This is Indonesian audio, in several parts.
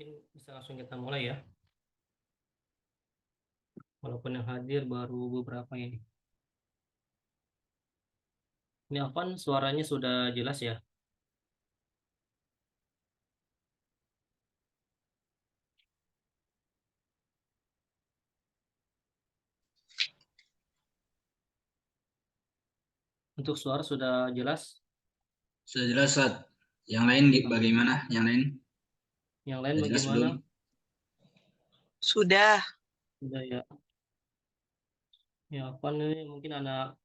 mungkin bisa langsung kita mulai ya. Walaupun yang hadir baru beberapa ini. Ini Afan suaranya sudah jelas ya. Untuk suara sudah jelas. Sudah jelas, Ustaz. Yang lain bagaimana? Yang lain Yang lain sudah jelas bagaimana? belum? Sudah. Sudah ya. Ya Afan ini mungkin anak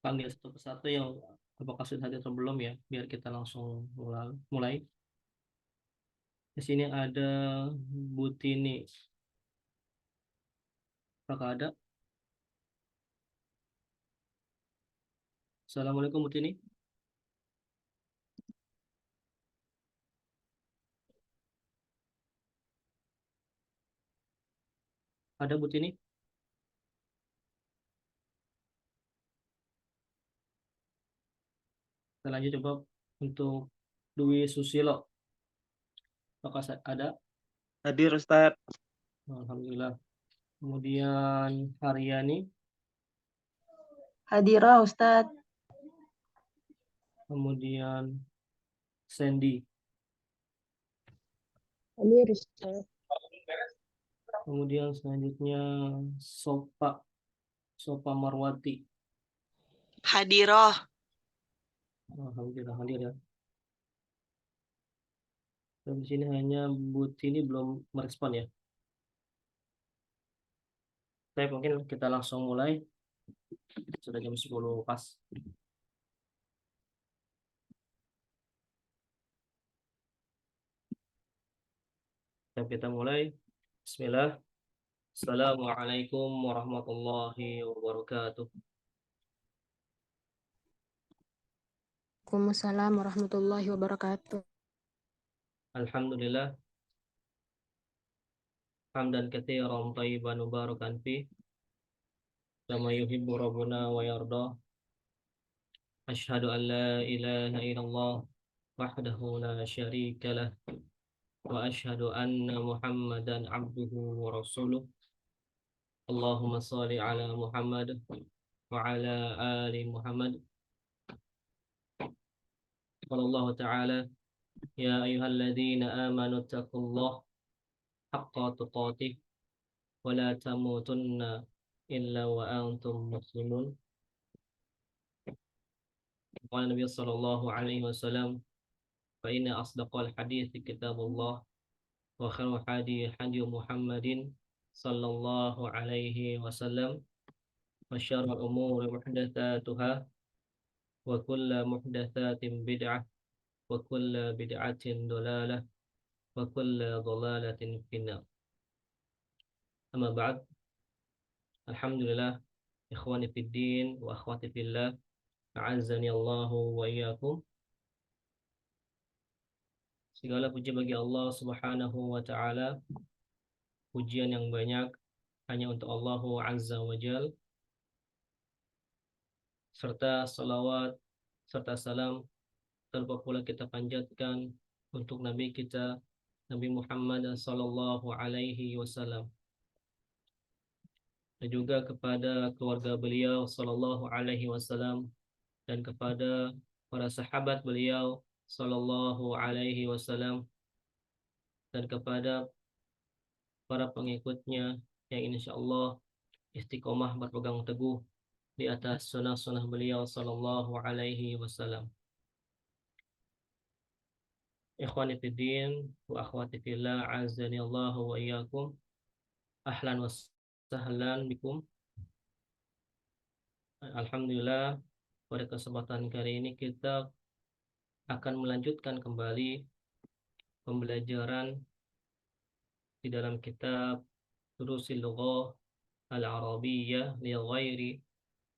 panggil satu persatu yang apakah sudah hadir atau belum ya. Biar kita langsung mulai. Di sini ada Butini. Apakah ada? Assalamualaikum Butini. Ada Butini? Kita lanjut coba untuk Dwi Susilo. Apakah ada? Hadir Ustaz. Alhamdulillah. Kemudian Haryani. Hadirah Ustadz. Kemudian Sandy. Hadir Ustadz. Kemudian selanjutnya Sopa Marwati. Hadiroh. Alhamdulillah hadir ya. Dan di sini hanya Butini belum merespon ya. Baik, mungkin kita langsung mulai. Sudah jam 10 pas. Dan kita mulai. Bismillah. Assalamualaikum warahmatullahi wabarakatuh. Waalaikumsalam warahmatullahi wabarakatuh. Alhamdulillah. Hamdan katsiran thayyiban mubarakan fi. Kama yuhibbu rabbuna wa yarda. Asyhadu an la ilaha illallah wahdahu la syarika lah. Wa asyhadu anna Muhammadan abduhu wa rasuluh. Allahumma shalli ala Muhammad wa ala ali Muhammad. Qala Allah Ta'ala ya ayyuhalladzina amanu taqullaha haqqa tuqatih wa la tamutunna illa wa antum muslimun. Qala Nabi sallallahu alaihi wasallam fa inna asdaqal hadits kitabullah wa khairul hadi Muhammadin sallallahu alaihi wasallam wa syarrul umuri muhdatsatuha wa kullu muhdatsatin bid'ah wa kullu bid'atin dhalalah wa kullu dhalalatin finnar. Amma ba'd. Alhamdulillah ikhwani fid din wa akhwati fillah, a'azzani Allahu wa iyyakum. Segala puji bagi Allah Subhanahu wa taala. Pujian yang banyak hanya untuk Allah Azza wa Jal, serta salawat serta salam tanpa pula kita panjatkan untuk Nabi kita Nabi Muhammad sallallahu alaihi wasallam, dan juga kepada keluarga beliau sallallahu alaihi wasallam, dan kepada para sahabat beliau sallallahu alaihi wasallam, dan kepada para pengikutnya yang insyaallah istiqomah berpegang teguh di atas sunnah-sunnah beliau sallallahu alaihi wasallam. Ikhwani fiddin wa akhwati fillah, azani Allah wa iyyakum. Ahlan wa sahlan bikum. Alhamdulillah, pada kesempatan kali ini kita akan melanjutkan kembali pembelajaran di dalam kitab Durusil Lughah Al-Arabiyyah li ghairi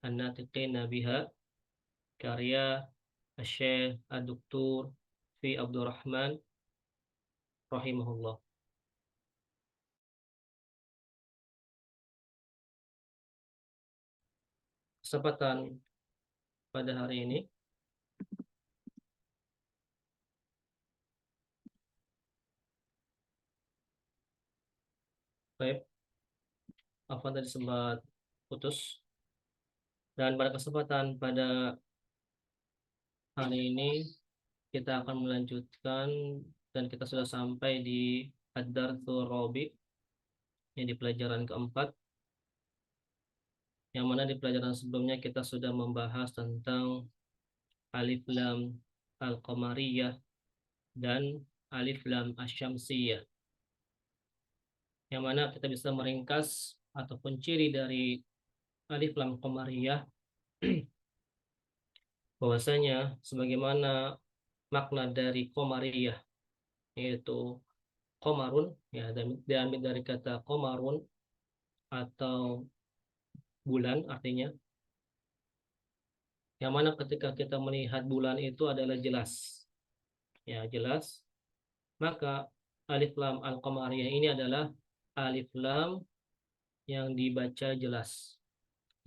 an-natiqina biha, karya Syekh Ad-Doktor Fi Abdurrahman rahimahullah. Kesempatan pada hari ini Baik, apa tadi sempat putus. Dan pada kesempatan pada hari ini kita akan melanjutkan dan kita sudah sampai di Ad-Darsul Rabi, yang di pelajaran keempat, yang mana di pelajaran sebelumnya kita sudah membahas tentang alif lam al-qamariyah dan alif lam asy-syamsiyah, yang mana kita bisa meringkas ataupun ciri dari alif lam qamariyah bahwasanya sebagaimana makna dari qamariyah yaitu qamarun, ya, dan diambil dari kata qamarun atau bulan artinya, yang mana ketika kita melihat bulan itu adalah jelas, ya jelas, maka alif lam al-qamariyah ini adalah alif lam yang dibaca jelas.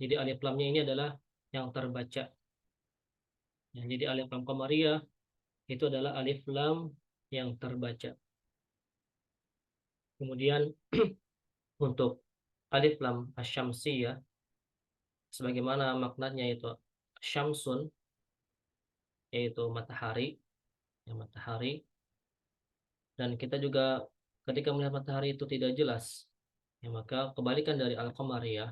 Jadi alif lamnya ini adalah yang terbaca. Ya, jadi alif lam qamariyah itu adalah alif lam yang terbaca. Kemudian untuk alif lam asy-syamsiyah sebagaimana maknanya itu syamsun, yaitu matahari, ya matahari. Dan kita juga ketika melihat matahari itu tidak jelas, ya maka kebalikan dari al-qamariyah,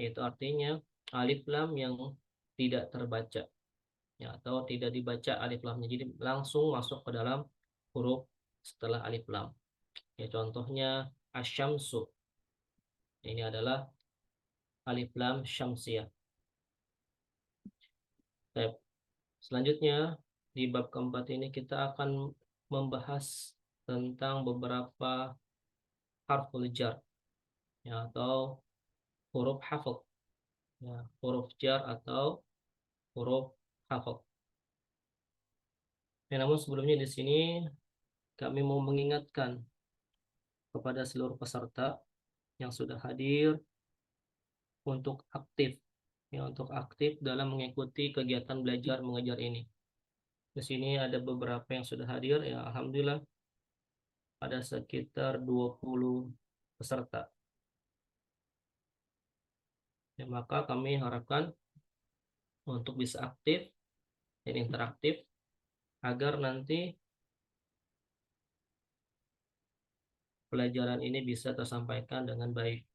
yaitu artinya alif lam yang tidak terbaca, ya, atau tidak dibaca alif lamnya, jadi langsung masuk ke dalam huruf setelah alif lam. Ya, contohnya asyamsu, ini adalah alif lam syamsiyah. Baik. Selanjutnya di bab keempat ini kita akan membahas tentang beberapa harful jar, ya, atau huruf hafal, ya, huruf jar atau huruf hafal. Ya, namun sebelumnya di sini kami mau mengingatkan kepada seluruh peserta yang sudah hadir untuk aktif, ya, untuk aktif dalam mengikuti kegiatan belajar mengajar ini. Di sini ada beberapa yang sudah hadir, ya alhamdulillah ada sekitar 20 peserta. Ya, maka kami harapkan untuk bisa aktif dan interaktif agar nanti pelajaran ini bisa tersampaikan dengan baik.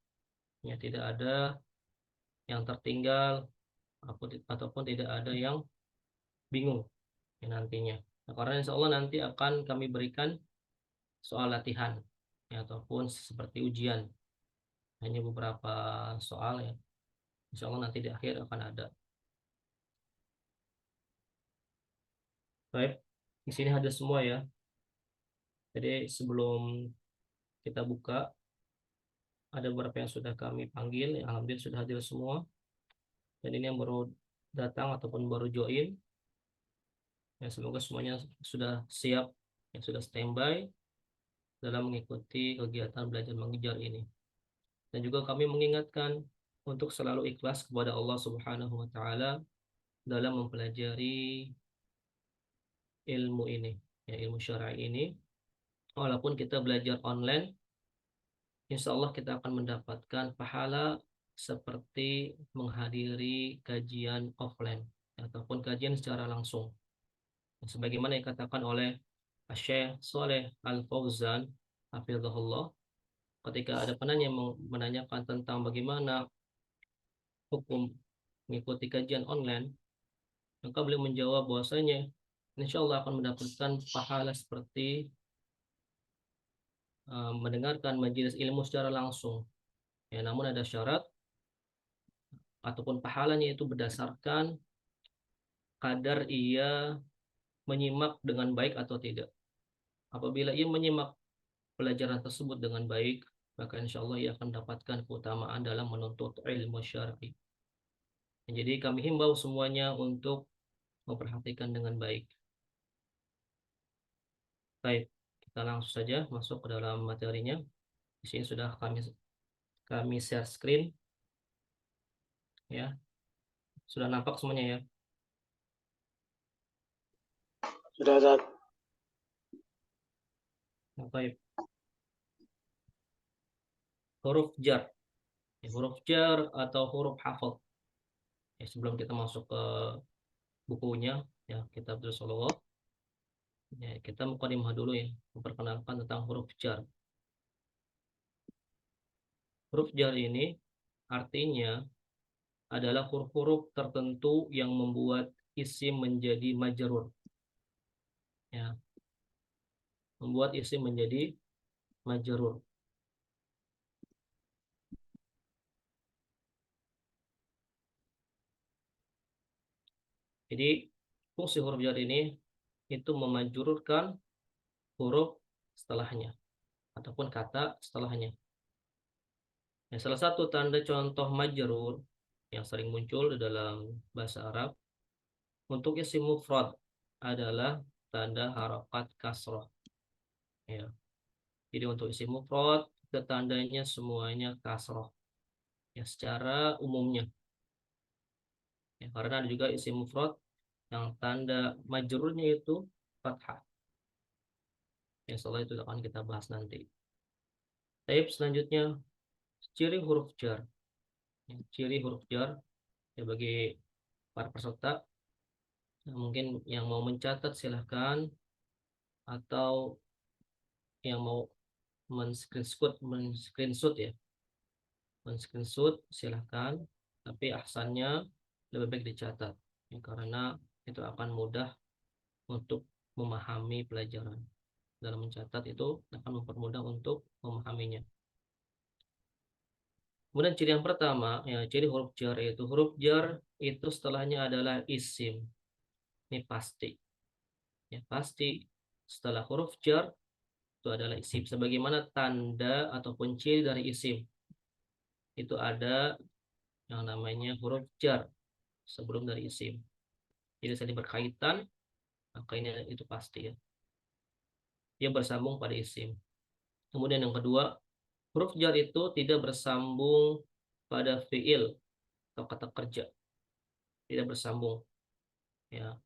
Ya, tidak ada yang tertinggal ataupun tidak ada yang bingung, ya, nantinya. Nah, karena insya Allah nanti akan kami berikan soal latihan, ya, ataupun seperti ujian. Hanya beberapa soal, ya. Insya Allah nanti di akhir akan ada. Baik, di sini ada semua ya. Jadi sebelum kita buka, ada beberapa yang sudah kami panggil, yang alhamdulillah sudah hadir semua. Dan ini yang baru datang ataupun baru join. Ya, semoga semuanya sudah siap, yang sudah standby dalam mengikuti kegiatan belajar mengajar ini. Dan juga kami mengingatkan untuk selalu ikhlas kepada Allah Subhanahu wa taala dalam mempelajari ilmu ini, ya, ilmu syar'i ini. Walaupun kita belajar online, insya Allah kita akan mendapatkan pahala seperti menghadiri kajian offline ataupun kajian secara langsung. Sebagaimana yang dikatakan oleh Syekh Shalih Al-Fauzan hafizahullah, ketika ada penanya yang menanyakan tentang bagaimana hukum mengikuti kajian online, maka beliau menjawab bahwasanya insya Allah akan mendapatkan pahala seperti mendengarkan majelis ilmu secara langsung. Ya, namun ada syarat ataupun pahalanya itu berdasarkan kadar ia menyimak dengan baik atau tidak. Apabila ia menyimak pelajaran tersebut dengan baik, maka insya Allah ia akan mendapatkan keutamaan dalam menuntut ilmu syar'i. Jadi kami himbau semuanya untuk memperhatikan dengan baik. Baik, kita langsung saja masuk ke dalam materinya. Di sini sudah kami share screen, ya. Sudah nampak semuanya ya. Sudah, Ustaz. Baik. huruf jar. Ya, huruf jar atau huruf hafal. Ya, sebelum kita masuk ke bukunya, ya kitab Rasulullah, ya, kita mukadimah dulu ya, memperkenalkan tentang huruf jar. Huruf jar ini artinya adalah huruf-huruf tertentu yang membuat isim menjadi majrur. Ya, membuat isim menjadi majrur. Jadi fungsi huruf jar ini itu memajrurkan huruf setelahnya ataupun kata setelahnya. Nah, salah satu tanda contoh majrur yang sering muncul di dalam bahasa Arab untuk isim mufrad adalah tanda harokat kasroh. Ya. Jadi untuk isim mufrad tandanya semuanya kasroh. Ya, secara umumnya. Ya, karena ada juga isim mufrad yang tanda majrurnya itu fathah. Ya, setelah itu akan kita bahas nanti. Taib selanjutnya ciri huruf jar. Ya, ciri huruf jar ya bagi para peserta mungkin yang mau mencatat silahkan atau yang mau men-screenshot ya, men-screenshot silahkan. Tapi ahsannya lebih baik dicatat ya, karena itu akan mudah untuk memahami pelajaran. Dalam mencatat itu akan mempermudah untuk memahaminya. Kemudian ciri yang pertama, ya ciri huruf jar itu huruf jar itu setelahnya adalah isim. Ini pasti. Ya pasti setelah huruf jar itu adalah isim. Sebagaimana tanda ataupun ciri dari isim itu ada yang namanya huruf jar sebelum dari isim. Jadi saling berkaitan, maka ini itu pasti ya. Dia bersambung pada isim. Kemudian yang kedua, huruf jar itu tidak bersambung pada fiil atau kata kerja, tidak bersambung. Ya.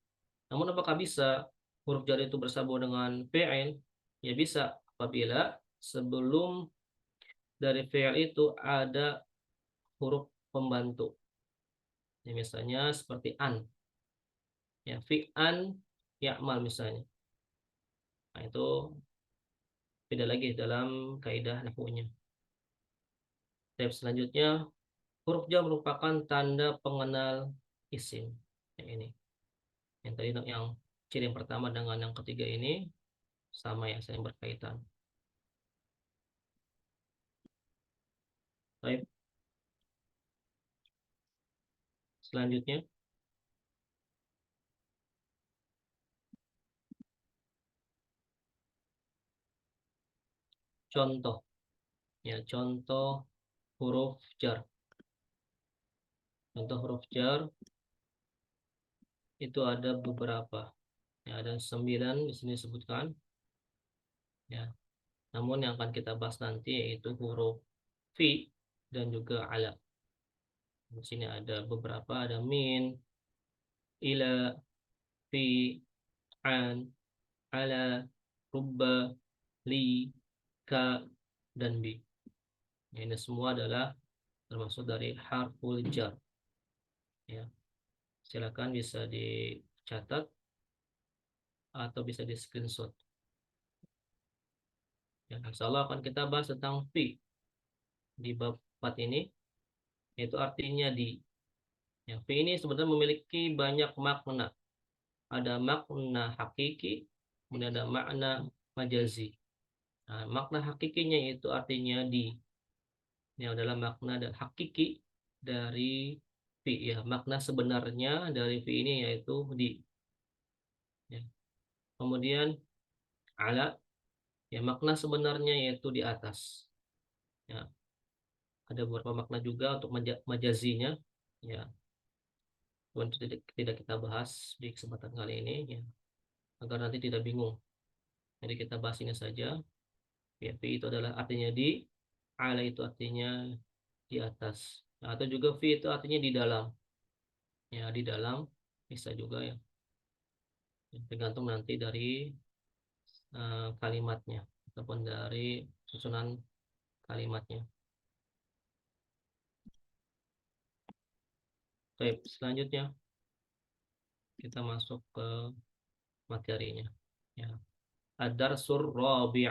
Namun apakah bisa huruf jar itu bersambung dengan fiil? Ya bisa apabila sebelum dari fiil itu ada huruf pembantu. Ya, misalnya seperti an. Ya, fi'an ya'mal misalnya. Nah, itu beda lagi dalam kaidah nahwunya. Step selanjutnya, huruf jar merupakan tanda pengenal isim. Yang ini. Yang tadi yang ciri yang pertama dengan yang ketiga ini sama ya, saling berkaitan. Baik. Selanjutnya, contoh. Ya, contoh huruf jar. Contoh huruf jar itu ada beberapa. Ya, ada 9 di sini disebutkan. Ya. Namun yang akan kita bahas nanti yaitu huruf fi dan juga ala. Di sini ada beberapa, ada min, ila, fi, an, ala, rubba, li, ka, dan bi. Ya, ini semua adalah termasuk dari harful jar. Ya, silakan bisa dicatat atau bisa di screenshot. Ya, insya Allah akan kita bahas tentang fi di bab 4 ini, yaitu artinya di. Ya, fi ini sebenarnya memiliki banyak makna. Ada makna hakiki, kemudian ada makna majazi. Nah, makna hakikinya itu artinya di. Ini adalah makna dan hakiki dari fi ya. Makna sebenarnya dari fi ini yaitu di. Ya. Kemudian ala ya makna sebenarnya yaitu di atas. Ya. Ada beberapa makna juga untuk majazinya. Ya. Kemudian tidak kita bahas di kesempatan kali ini ya. Agar nanti tidak bingung. Jadi kita bahas ini saja. Ya, fi itu adalah artinya di, ala itu artinya di atas. Nah, atau juga fi itu artinya di dalam. Ya, di dalam bisa juga ya. Tergantung nanti dari kalimatnya ataupun dari susunan kalimatnya. Baik, selanjutnya kita masuk ke materinya. Ya. Ad-darsur rabi'.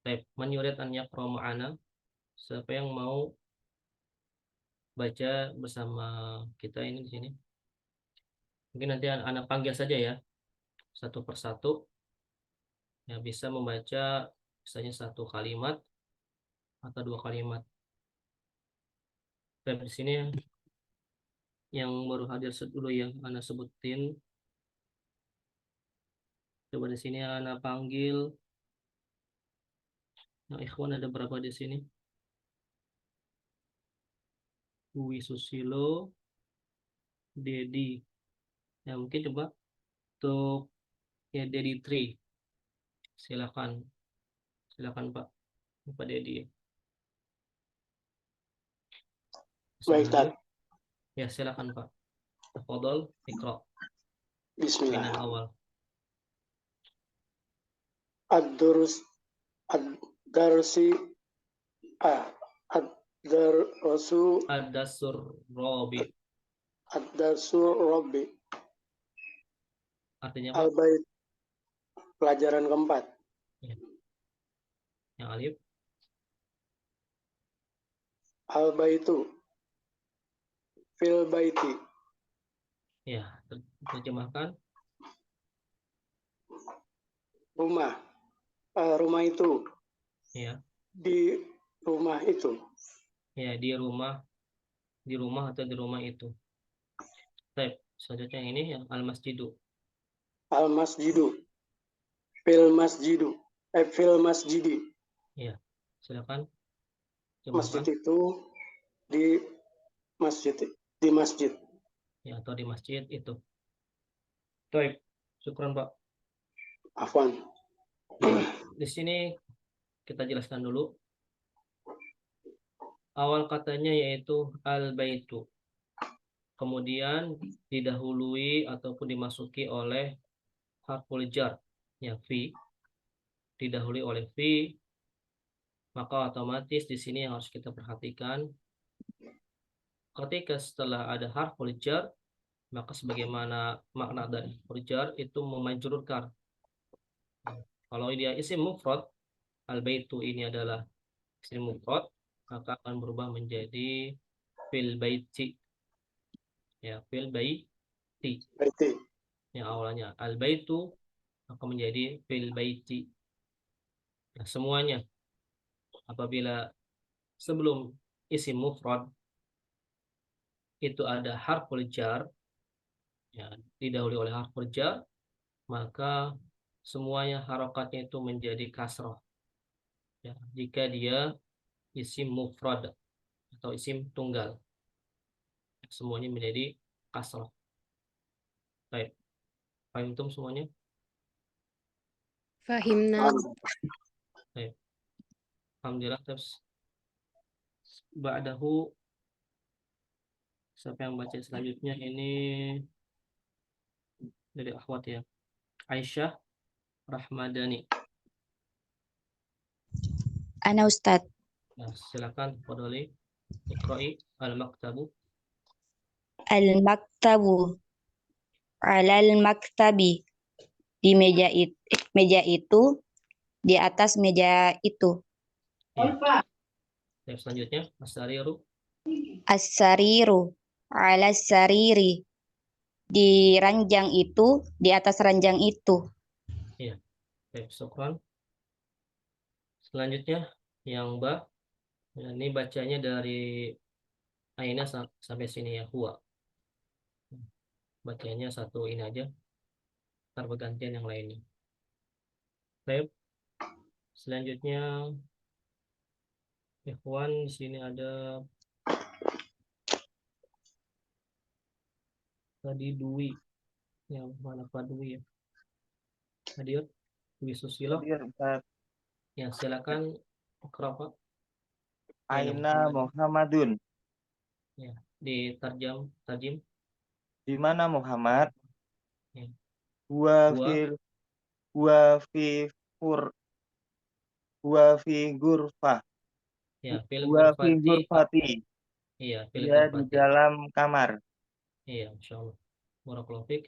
Baik, man yurid an yaqra ma'ana. Siapa yang mau baca bersama kita ini di sini? Mungkin nanti anak panggil saja ya, satu persatu. Ya, bisa membaca misalnya satu kalimat atau dua kalimat. Dan di sini yang baru hadir dulu yang anak sebutin. Coba di sini anak panggil. Nah, ikhwan ada berapa di sini? Dwi Susilo, Dedi. Ya mungkin coba untuk ya Dedi Tri. Silakan, silakan Pak Dedi. Baik, Tad. Ya silakan Pak. Tafadhol, Iqra. Bismillah. Dengan awal. Ad-durus ad-darsi ad-darsu Ad-dasur Rabi. ad-darsu rabbi Artinya Pak? al-bait, pelajaran keempat. Ya. Yang alif. Al-baitu fil baiti, Ya, terjemahkan. rumah. Rumah itu Ya, di rumah itu. ya di rumah atau di rumah itu. Baik, selanjutnya yang ini yang al-masjidu. Al-masjidu fil masjidu fil masjidi. Ya, silakan. Masjid Jemahkan. itu di masjid. Ya, atau di masjid itu. Baik, syukran Pak. Afwan. Di sini kita jelaskan dulu. Awal katanya yaitu al-baitu. Kemudian didahului ataupun dimasuki oleh harful jar, ya fi. Didahului oleh fi, maka otomatis di sini yang harus kita perhatikan ketika setelah ada harful jar, maka sebagaimana makna dari harful jar itu memajrurkan. Kalau dia isim mufrad, al-baitu ini adalah isim mufrad, maka akan berubah menjadi fil baiti. Ya, fil baiti. Baiti. Yang awalnya al-baitu maka menjadi fil baiti. Nah, semuanya apabila sebelum isim mufrad itu ada harful jar, ya, didahului oleh harful jar, maka semuanya harokatnya itu menjadi kasroh. Ya, jika dia isim mufrad atau isim tunggal, semuanya menjadi kasroh. Baik, paham itu semuanya? Fahimna. Baik. Alhamdulillah. Terus ba'dahu, siapa yang baca selanjutnya ini dari akhwat ya, Aisyah Rahmadani. Ana Ustadz. Nah, silakan Fadoli Iqra'i al-maktabu. Al-maktabu alal maktabi. Di meja itu, di atas meja itu. Ya. Yang selanjutnya as-sariru. As-sariru alas sariri. Di ranjang itu, di atas ranjang itu. Ya. Baik, syukran. Selanjutnya yang ba. Ya, ini bacanya dari Aina sampai sini ya, huwa. Bacanya satu ini aja. Ntar bergantian yang lainnya. Baik. Selanjutnya ikhwan di sini ada tadi Dwi. Yang mana Pak Dwi ya? Hadir Dwi Susilo. Ya, silakan Iqra, Pak. Aina Muhammadun. Ya, tarjim. Di mana Muhammad? Ya. Huwa fi gurfah. Ya, fil Huwa fi ghurfati. gurfati. Iya, fil Dia di ghurfati. dalam kamar. Iya, insyaallah. Barakallahu fiik.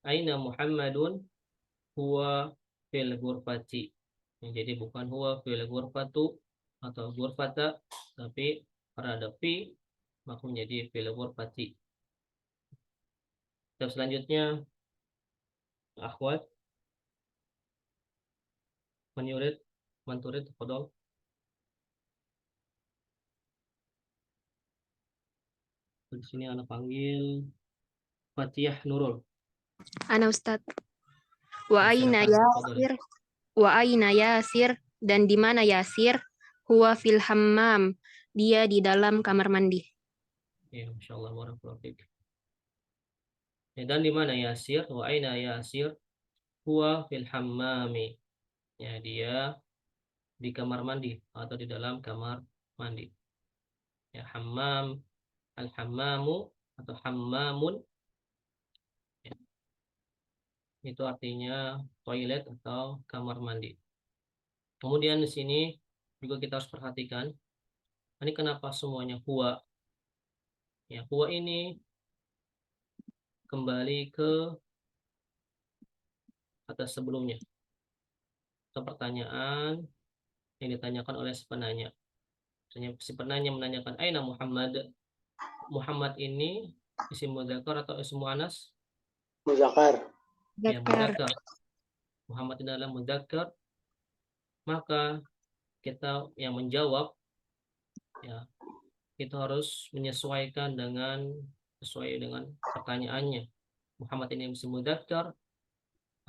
Aina Muhammadun huwa fil ghurfati. Ya, jadi bukan huwa fil ghurfatu atau ghurfata, tapi karena ada fi maka menjadi fil ghurfati. Terus selanjutnya akhwat menyurit manturit tafadhol. Di sini anak panggil Fatiyah Nurul. Ana Ustad. Wa aina Silakan, tafadhol. Yasir? Wa aina Yasir? Dan di mana Yasir? Huwa fil hammam. Dia di dalam kamar mandi. Ya, insyaallah barakallahu fiik. Ya, dan di mana Yasir? Wa aina Yasir? Huwa fil hammami. Ya, dia di kamar mandi atau di dalam kamar mandi. Ya, hammam, al-hammamu atau hammamun ya, itu artinya toilet atau kamar mandi. Kemudian di sini juga kita harus perhatikan ini kenapa semuanya huwa. Ya, huwa ini kembali ke atas sebelumnya. Atau pertanyaan yang ditanyakan oleh si penanya. Misalnya si penanya menanyakan aina Muhammad. Muhammad ini isim mudzakkar atau isim muannas? Muzakkar. Ya, mudzakkar. Muhammad ini adalah mudzakkar, maka kita yang menjawab ya itu harus menyesuaikan sesuai dengan pertanyaannya. Muhammad ini isim mudzakkar,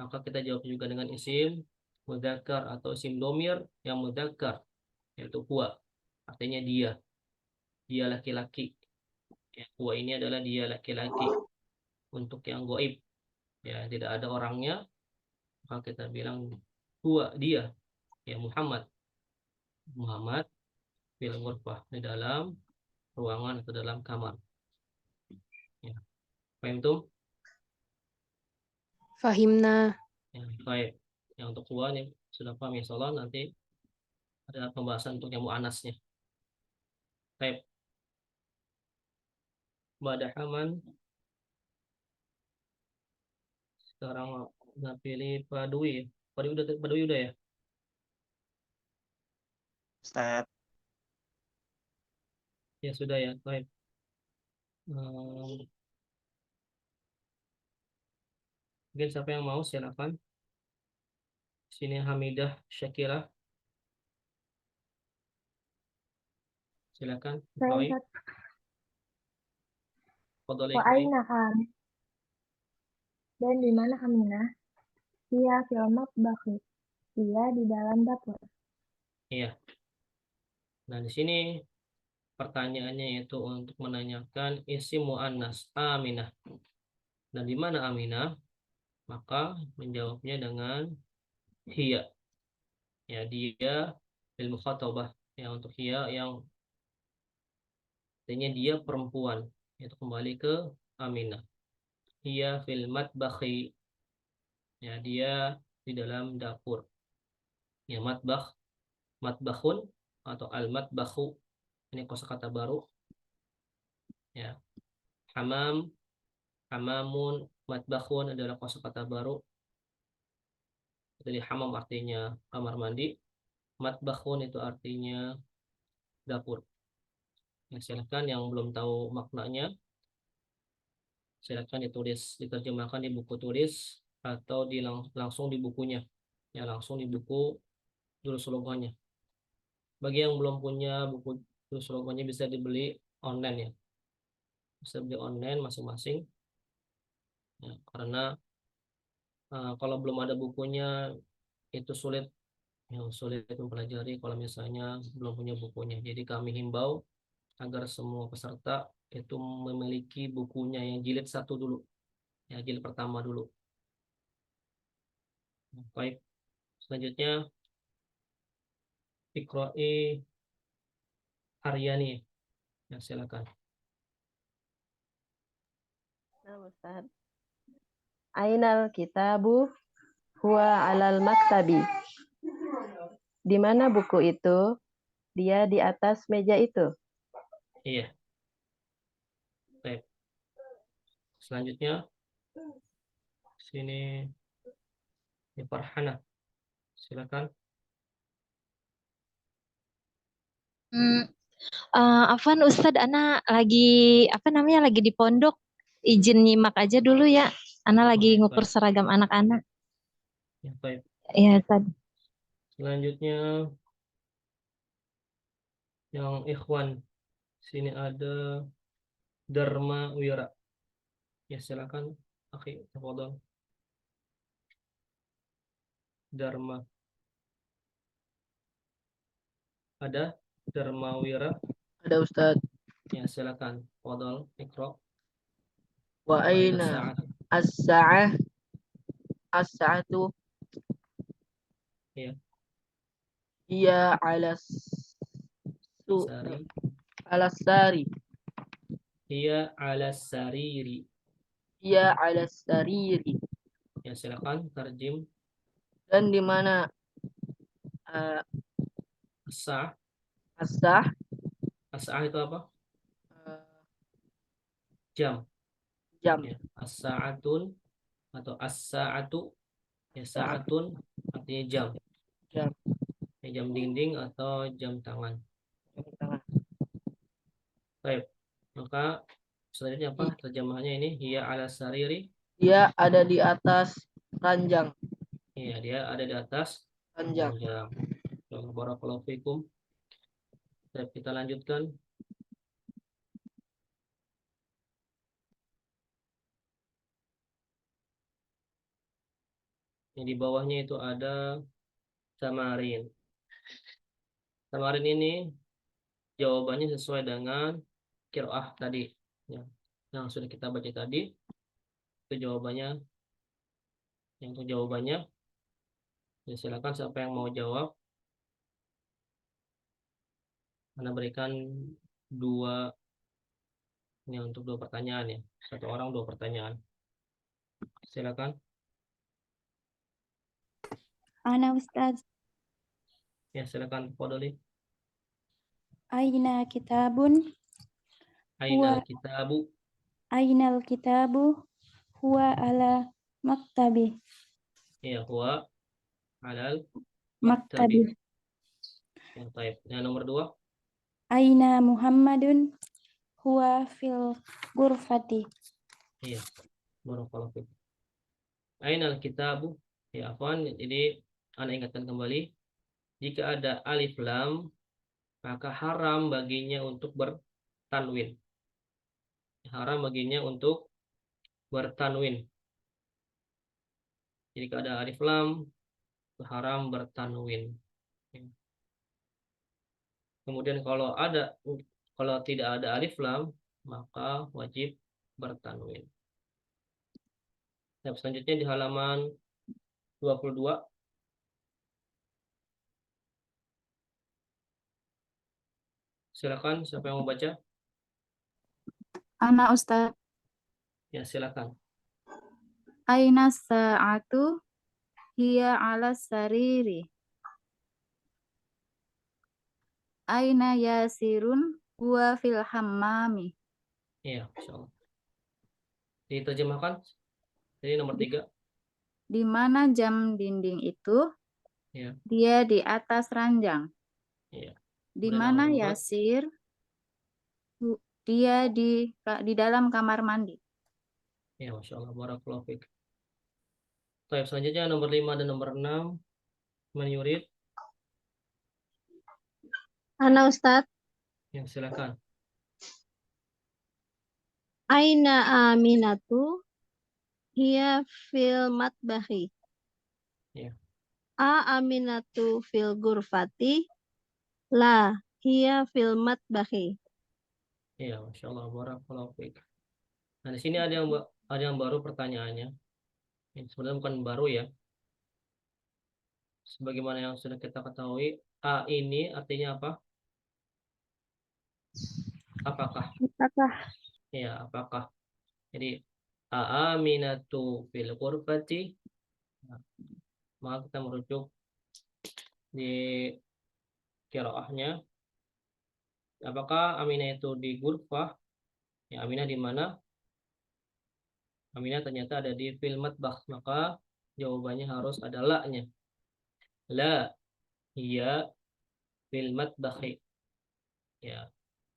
maka kita jawab juga dengan isim mudzakkar atau isim dhamir yang mudzakkar yaitu huwa. Artinya dia laki-laki. Ya, huwa ini adalah dia laki-laki. Untuk yang gaib ya tidak ada orangnya, maka kita bilang huwa dia ya Muhammad fil ghurfah di dalam ruangan atau dalam kamar. Ya. Paham tuh? Fahimna. Ya, baik. Yang untuk huwa nih sudah paham ya, insyaallah nanti ada pembahasan untuk yang muannasnya. Baik. Badahaman sekarang udah pilih Pak Dwi. Pak Dwi udah ya? Ustaz. Ya sudah ya, baik. Mungkin siapa yang mau silakan. Sini Hamidah Syakira. Silakan. Baik. Fadhol Wa Iqrai. aina Ham? Dan di mana Aminah? Dia fil matbakhi. Dia di dalam dapur. Iya. Nah, di sini pertanyaannya yaitu untuk menanyakan isim muannas Aminah. Dan di mana Aminah? Maka menjawabnya dengan hiya. Ya, dia bil mukhatabah. Ya, untuk hiya yang artinya dia perempuan. Itu kembali ke Aminah. Hiya fil matbakhi. Ya, dia di dalam dapur. Ya, matbakhun atau al-matbakhu. Ini kosakata baru. Ya. Hamamun, matbakhun adalah kosakata baru. Jadi hamam artinya kamar mandi. Matbakhun itu artinya dapur. Ya, silakan yang belum tahu maknanya, silakan diterjemahkan di buku tulis atau langsung di bukunya. Ya, langsung di buku Durus Lugahnya. Bagi yang belum punya buku Durus Lugahnya bisa dibeli online ya. Bisa beli online masing-masing. Ya, karena kalau belum ada bukunya itu sulit mempelajari kalau misalnya belum punya bukunya. Jadi kami himbau agar semua peserta itu memiliki bukunya yang jilid 1 dulu. Ya, jilid pertama dulu. Baik. Selanjutnya Iqra'i Haryani. Ya, silakan. Nah, Ustaz. Ainal kitabu huwa alal maktabi. Di mana buku itu? Dia di atas meja itu. Iya. Baik. Selanjutnya sini Farhana. Silakan. Afwan Ustadz, Ana lagi apa namanya lagi di pondok, izin nyimak aja dulu ya. Ana lagi Baik, ngukur baik. seragam anak-anak. Ya, baik. Ya Ustadz. Selanjutnya yang ikhwan. Sini ada Dharma Wira. Ya, silakan. Akhi, tafadhol. Dharma. Ada Dharma Wira. Ada Ustadz. Ya, silakan. Tafadhol, Iqra. Wa Wa aina aina sa'at. as-sa'ah as-sa'atu Ya, hiya Sari. ala sari. Hiya 'ala sariri. Hiya ala sariri. Ya, silakan tarjim. Dan di mana As-sa'ah. as-sah As-sa'ah itu apa? Jam. jam. Ya, as-sa'atun atau as-sa'atu. Ya, sa'atun artinya jam. Jam. Ya, jam dinding atau jam tangan. Baik. Maka selanjutnya apa? Terjemahannya ini hiya 'ala sariri. Dia ada di atas ranjang. Iya, dia ada di atas Ranjang. ranjang. Barakallahu fikum. Baik, kita lanjutkan. Yang di bawahnya itu ada tamarin. Tamarin ini jawabannya sesuai dengan qiraah tadi. Ya, yang sudah kita baca tadi. Itu jawabannya. Yang untuk jawabannya, ya silakan siapa yang mau jawab. Anda berikan dua, ini untuk dua pertanyaan ya. Satu orang dua pertanyaan. Silakan. Ana Ustaz, Ya, silakan Fadoli. aina kitabun Ainal kitabu. ainal kitabu huwa ala maktabi. Ya, huwa alal Maktabi. Yang baik. Yang nomor dua. Aina Muhammadun huwa fil ghurfati. Iya. Barakallahu fiik. Ainal kitabu. Ya, afwan. Jadi Anda ingatkan kembali. Jika ada alif lam, maka haram baginya untuk bertanwin. Haram baginya untuk bertanwin. Jadi jika ada alif lam, haram bertanwin. Kemudian kalau tidak ada alif lam, maka wajib bertanwin. Selanjutnya di halaman 22. Silakan siapa yang mau baca? Ana Ustaz, Ya, silakan. aina sa'atu hiya ala sariri. Aina yasirun huwa fil hammami. Iya, insyaallah. Diterjemahkan. Jadi nomor 3. Di mana jam dinding itu? Ya. Dia di atas ranjang. Iya. Di Kemudian mana nomor 4. Yasir? Dia di dalam kamar mandi. Ya, Masya Allah. Barakallahu fiik. Baik, selanjutnya nomor 5 dan nomor 6. Man yurid? Ana Ustaz, Ya, silakan. aina aminatu hiya fil matbahi. Ya. Aminatu fil gurfati. La hiya fil matbahi. Iya, Masya Allah. Barakallahu fiik. Nah, di sini ada yang baru pertanyaannya. Ini sebenarnya bukan baru ya. Sebagaimana yang sudah kita ketahui, A ini artinya apa? Apakah? Apakah? Ya, apakah? Jadi Aminatu fil ghurfati. Nah, maka kita merujuk di qiraahnya. Apakah Aminah itu di ghurfah? Ya, Aminah di mana? Aminah ternyata ada di fil matbakh, maka jawabannya harus ada la-nya. La hiya fil matbakhi. Ya.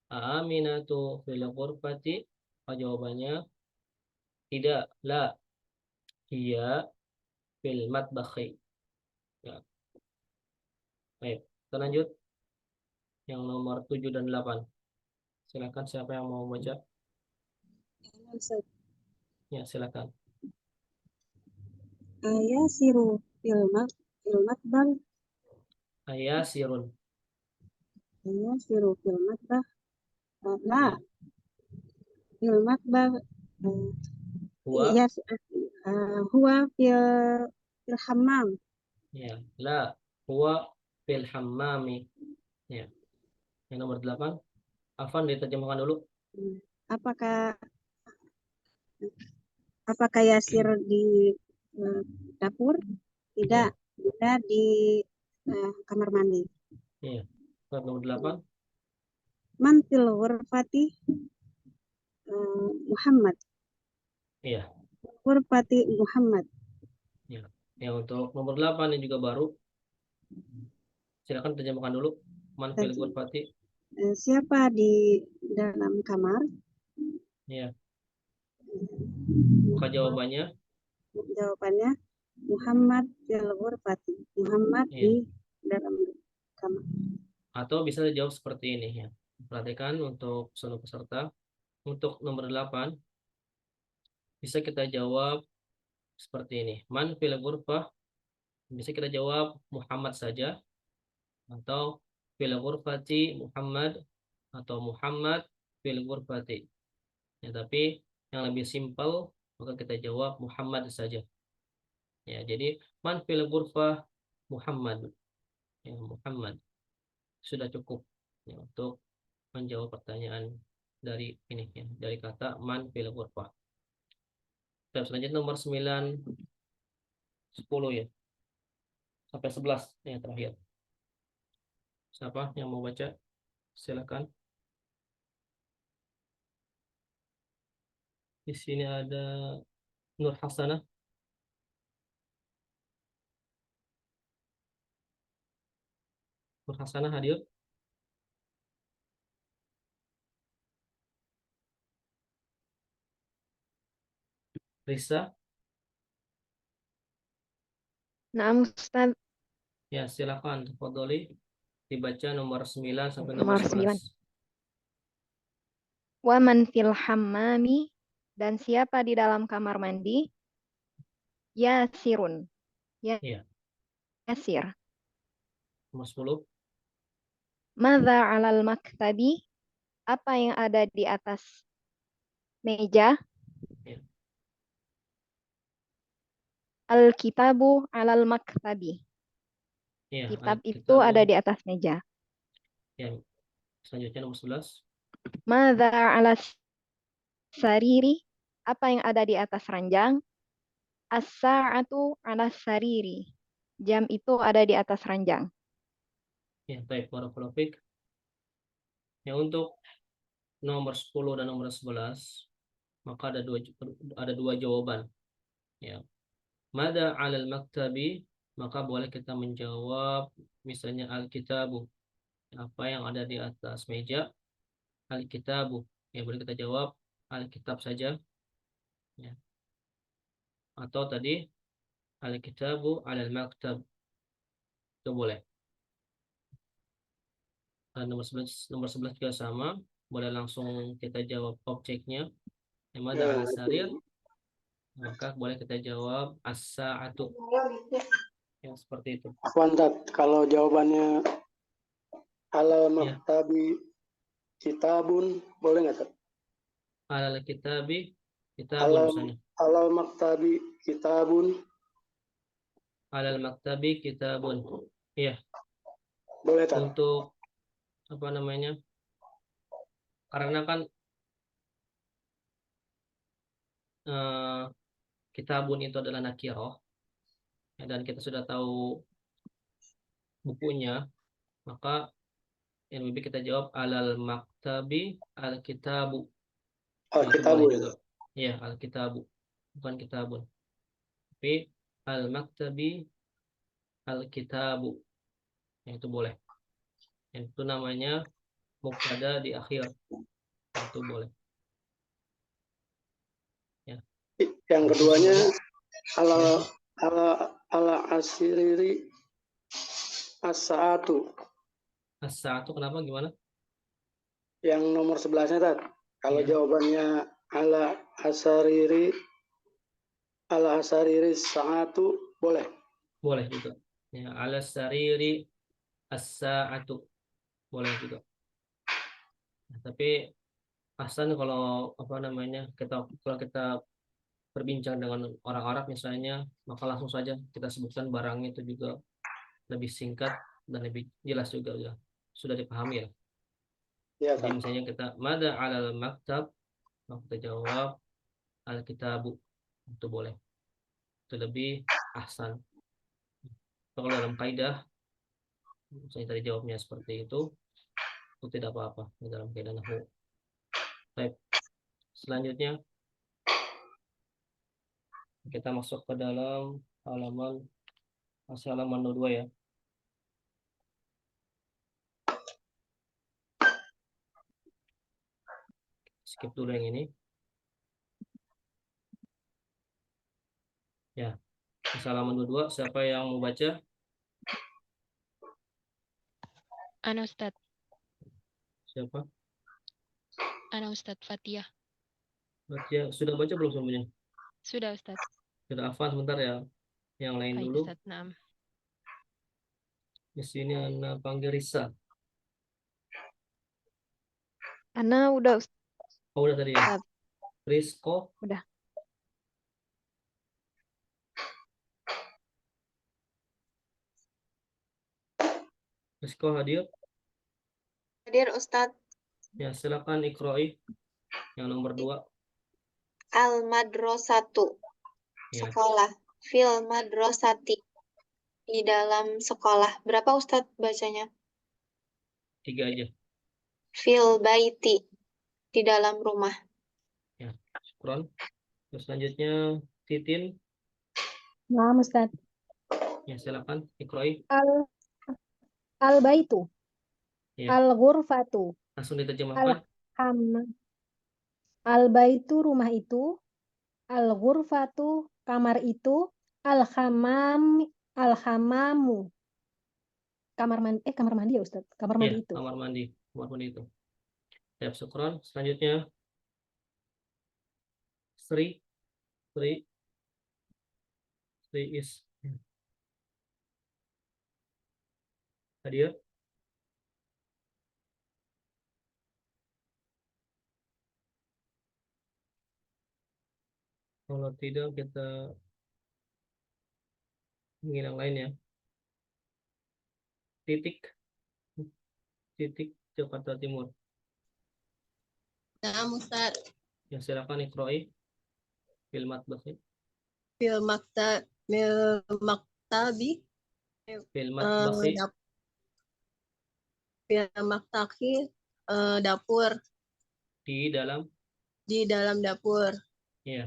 Aminatu fil ghurfati. Jawabannya tidak, la hiya fil matbakhi. Ya. Baik, kita lanjut yang nomor 7 dan 8. Silakan siapa yang mau baca? Ya, silakan. Ayasiru filmat Ayasirun. ayasiru filmat bah la filmat bah Huwa. yes huwa fil hammam. Ya, la huwa fil hammami. Ya. Yang nomor 8. Afan diterjemahkan dulu. Apakah Yasir di dapur? Tidak, tidak di kamar mandi. Iya. Surat nomor 8. Man fil ghurfati Muhammad. Iya. Ghurfati Muhammad. Ya. Yang untuk nomor 8 yang juga baru. Silakan terjemahkan dulu. Man fil ghurfati. Siapa di dalam kamar? Iya. Maka jawabannya Muhammad fil ghurfati. Muhammad di dalam kamar. Atau bisa dijawab seperti ini ya. Perhatikan untuk seluruh peserta. Untuk nomor 8 bisa kita jawab seperti ini. Man fil ghurfah. Bisa kita jawab Muhammad saja, atau fil ghurfati Muhammad, atau Muhammad fil ghurfati. Ya, tapi yang lebih simpel maka kita jawab Muhammad saja. Ya, jadi man fil ghurfah Muhammad. Ya, Muhammad. Sudah cukup ya, untuk menjawab pertanyaan dari ini ya, dari kata man fil ghurfah. Selanjutnya nomor 9, 10 ya. Sampai 11 yang terakhir. Siapa yang mau baca? Silakan. Di sini ada Nur Hasanah. Nur Hasanah hadir. Risa. Naam, Ustaz. Ya, silakan. Tafadholi. Dibaca nomor 9 sampai Nomor nomor 11. 9. Wa man fil hammami, dan siapa di dalam kamar mandi? Yasirun. Iya. Yasir. Nomor 10. Madza 'alal maktabi? Apa yang ada di atas meja? Ya. Al-kitabu 'alal maktabi. Ya, Kitab itu Al-kitabu. ada di atas meja. Ya. Selanjutnya nomor 11. Madza 'alas sariri? Apa yang ada di atas ranjang? As-sa'atu 'alas sariri. Jam itu ada di atas ranjang. Ya, baik, barakallahu fiik. Ya, untuk nomor 10 dan nomor 11 maka ada dua jawaban. Ya. Mada 'alal maktabi, maka boleh kita menjawab misalnya al-kitabu. Apa yang ada di atas meja? Al-kitabu. Ya, boleh kita jawab al-kitab saja. Ya. Atau tadi al-kitabu 'alal maktab. Itu boleh. Dan nomor 11 juga sama. Boleh langsung kita jawab objeknya. Yang ada al-sarir. Maka boleh kita jawab as-sa'atu. Yang seperti itu. Afwan, kalau jawabannya alal maktabi kitabun, boleh nggak, Tat? Alal kitabi kitabun misalnya. Alal maktabi kitabun. Alal maktabi kitabun. Iya. Boleh, Tat? Untuk apa namanya? Karena kan kitabun itu adalah nakiroh, dan kita sudah tahu bukunya, maka Yang lebih kita jawab alal maktabi al-kitabu. Oh, Itu kitabu boleh ya. juga. Iya, al-kitabu. Bukan kitabun. Tapi al-maktabi al-kitabu. Yang itu boleh. Yang itu namanya mubtada di akhir. Itu boleh. Ya. Yang keduanya ala asiriri as-saatu. As-sa'atu kenapa gimana? Yang nomor 11-nya Tat. Kalau Ya. jawabannya ala asariri saatu boleh. Boleh juga. Ya, ala sariri as-sa'atu. Boleh juga. Nah, tapi Hasan kalau apa namanya kalau kita berbincang dengan orang Arab misalnya, maka langsung saja kita sebutkan barangnya itu juga lebih singkat dan lebih jelas juga ya. Sudah dipahami ya. Ya, Jadi Tat. misalnya kita mada alal maktab, maka kita jawab al-kitabu. Itu boleh. Itu lebih ahsan. Kalau dalam kaidah misalnya tadi jawabnya seperti itu tidak apa-apa di dalam kaidah nahwu. Baik. Selanjutnya kita masuk ke dalam halaman 2 ya. Skip dulu yang ini. Ya. Halaman 22, siapa yang mau baca? Ana Ustadz. Siapa? Ana Ustadz Fatia. Baca. Sudah baca belum semuanya? Sudah Ustadz. Sudah hafal sebentar ya. Yang lain Baik dulu. Ustadz, naam. Di sini Ana panggil Risa. Ana udah Ustadz. Oh, udah tadi ya. Rizko. Udah. Rizko hadir. Hadir Ustadz. Ya, silakan ikroi yang nomor 2. Al-madrasatu. Ya. Sekolah. Fil madrasati. Di dalam sekolah. Berapa Ustadz bacanya? 3 aja. Fil baiti. Di dalam rumah. Ya, syukron. Terus selanjutnya Titin. Nah, Ustadz. Ya, silakan ikroi. Al-baitu. Ya. Al-ghurfatu. Langsung diterjemahkan. Al-baitu rumah itu. Al-ghurfatu kamar itu. Al-hamamu kamar mandi ya Ustadz. Kamar mandi Ya, itu. kamar mandi itu. Ya, syukron. Selanjutnya Sri is hadir. Kalau tidak kita ingin yang lain ya. Titik Jakarta Timur. Nah, Ustadz. Ya, silakan ikroi. Fil matbahi. Fil maktabi. Fil matbahi. Fil maktabi. Dapur. Di dalam dapur. Ya.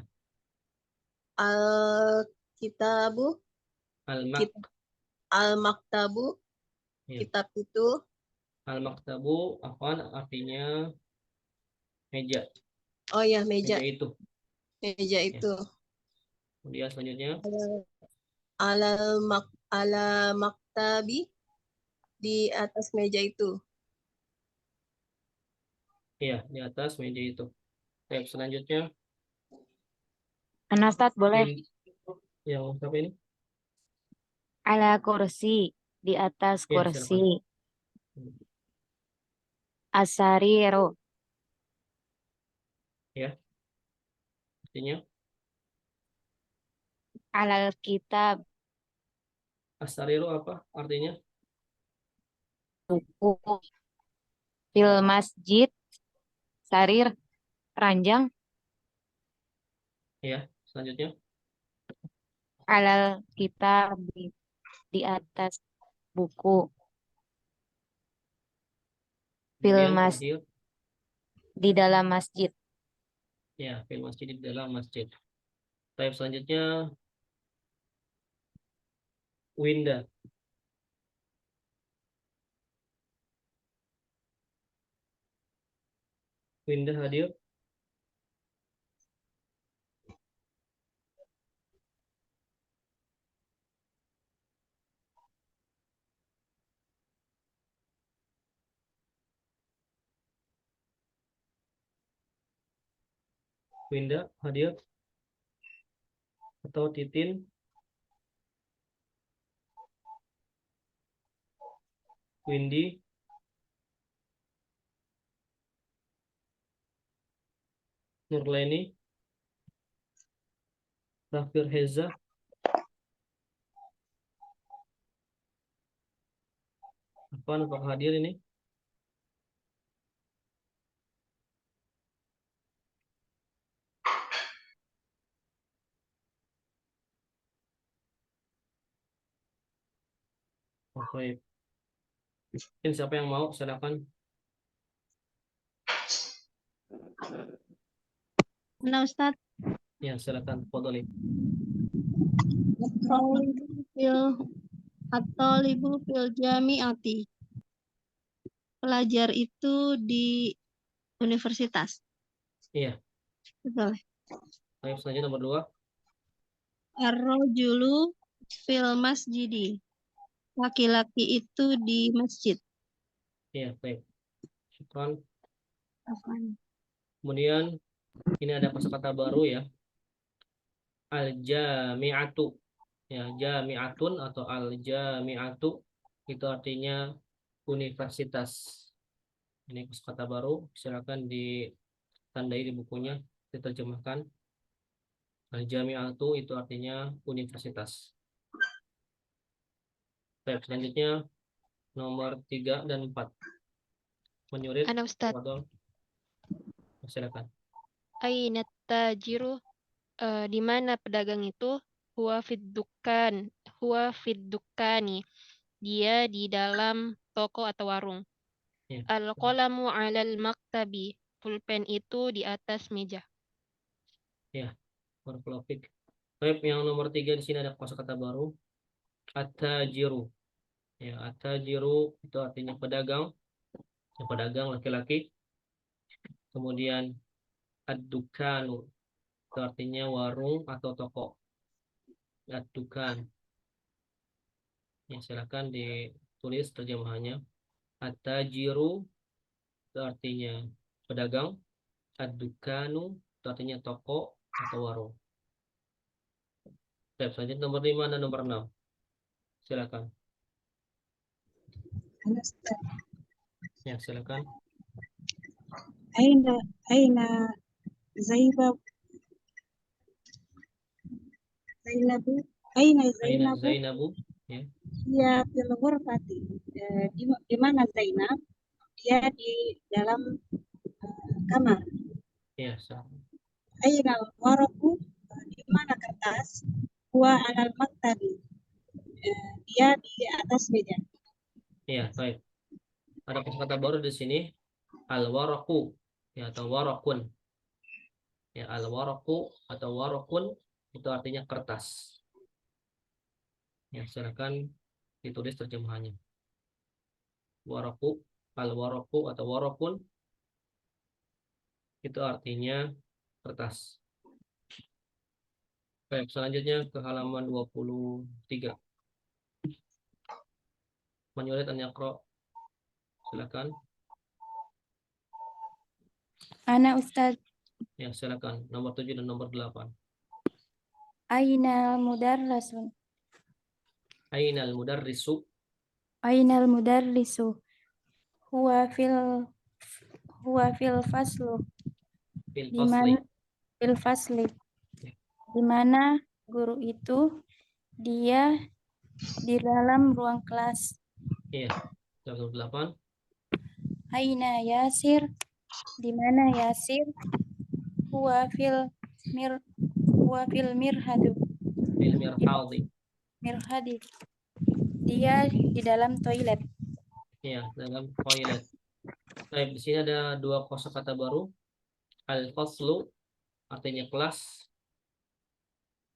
Al-kitabu. Al-maktabu. Ya. Kitab itu. Al-maktabu apaan artinya meja. Oh ya, meja. Meja itu. itu. Kemudian selanjutnya ala maktabi, di atas meja itu. Iya, di atas meja itu. Baik, selanjutnya Anastat boleh. Yang apa ini? Ala kursi, di atas Ya, kursi. Asariru. Ya. Artinya Alal kitab. Asariru apa artinya? Buku. Fil masjid. Sarir. Ranjang. Ya, selanjutnya Alal kitab, di atas buku. Kemudian mas terakhir, di dalam masjid. ya, fil masjid, di dalam masjid. Type selanjutnya, Winda. Winda hadir. Winda hadir. Atau Titin. Windy. Nurleni. Rafir Heza. Apakah hadir ini? Oke. Mungkin siapa yang mau, silakan. Nah, Ustadz. Ya, silakan. Fadhali. At-talibu fil jami'ati. Pelajar itu di universitas. Iya. Betul. Ayo selanjutnya nomor 2. Ar-rajulu fil masjidi. Laki-laki itu di masjid. Iya, baik. Syukran. Afwan. Kemudian ini ada kosakata baru ya. Al-jami'atu. Ya, jami'atun atau al-jami'atu itu artinya universitas. Ini kosakata baru, silakan ditandai di bukunya, diterjemahkan. Al-jami'atu itu artinya universitas. Baik, selanjutnya nomor 3 dan 4. Menyurit. Ana Ustaz. Fadhol. Silakan. Aina tajiru, di mana pedagang itu? Huwa fid dukkani. Dia di dalam toko atau warung. Ya. Al-qalamu 'alal maktabi. Pulpen itu di atas meja. Ya, barakallahu. Baik, yang nomor 3 di sini ada kosakata baru. At-tajiru. Ya, at-tajiru itu artinya pedagang. Ya, pedagang laki-laki. Kemudian ad-dukanu itu artinya warung atau toko. Ad-dukan. Ya, silakan ditulis terjemahannya. At-tajiru itu artinya pedagang. Ad-dukanu itu artinya toko atau warung. Baik, selanjutnya nomor 5 dan nomor 6. Silakan. Ya, silakan. Aina Zainabu Aina Zainabu. Ya. Dia fil ghurfati. Di mana Zainab? Dia di dalam kamar. Ya, sah. Aina waraku. Di mana kertas? Huwa alal maktabi. Dia di atas meja. Ya, baik. Ada kosakata baru di sini. Al-waraku, ya, atau warakun. Ya, al-waraku atau warakun itu artinya kertas. Ya, silakan ditulis terjemahannya. Waraku, al-waraku atau warakun itu artinya kertas. Baik, selanjutnya ke halaman 23. Menyulit an-yaqra. Silakan. Ana Ustaz. Ya, silakan. Nomor 7 dan nomor 8. Ainal mudarrisun. Ainal mudarrisu. Ainal mudarrisu. Huwa fil faslu. Fil Di fasli. mana fil fasli. Di mana guru itu? Dia di dalam ruang kelas. Iya. Nomor 8. Aina Yasir? Di mana Yasir? Huwa fil mirhadu. Fil mirhadi. Mirhadi. Dia di dalam toilet. Iya, dalam toilet. Baik, di sini ada dua kosakata baru. Al-faslu artinya kelas.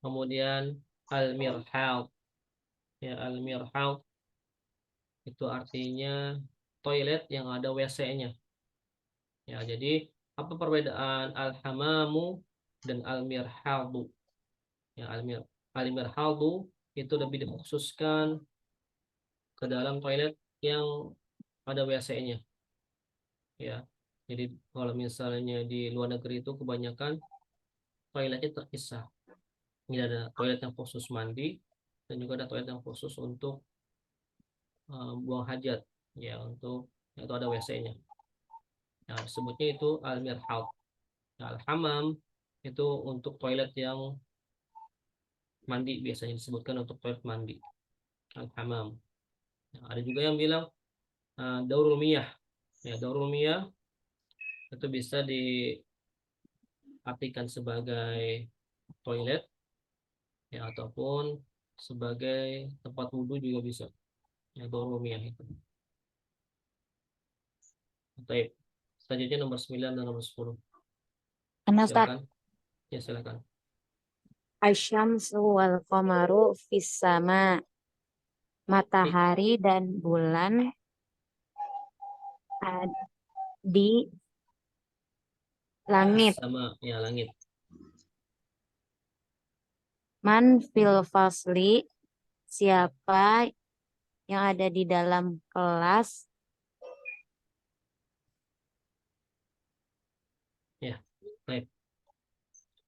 Kemudian al-mirhal. Ya, al-mirhal itu artinya toilet yang ada WC-nya. Ya, jadi apa perbedaan al-hamamu dan al-mirhaldu? Ya, al-mirhaldu itu lebih dikhususkan ke dalam toilet yang ada WC-nya. Ya, jadi kalau misalnya di luar negeri itu kebanyakan toiletnya terpisah. Ini ada toilet yang khusus mandi dan juga ada toilet yang khusus untuk buang hajat, ya, untuk itu ada WC-nya. Nah, disebutnya itu al-mirhal. Nah, al-hamam itu untuk toilet yang mandi, biasanya disebutkan untuk toilet mandi. Al-hamam. Nah, ada juga yang bilang daurul miyah. Ya, daurul miyah itu bisa diartikan sebagai toilet, ya, ataupun sebagai tempat wudhu juga bisa. Ya, daurul miyah itu. Baik. Selanjutnya nomor 9 dan nomor 10. Silakan. Ya, silakan. Asyamsu wal qamaru fis sama. Matahari dan bulan di langit. Sama, ya, langit. Man fil fasli, siapa yang ada di dalam kelas. Ya, baik.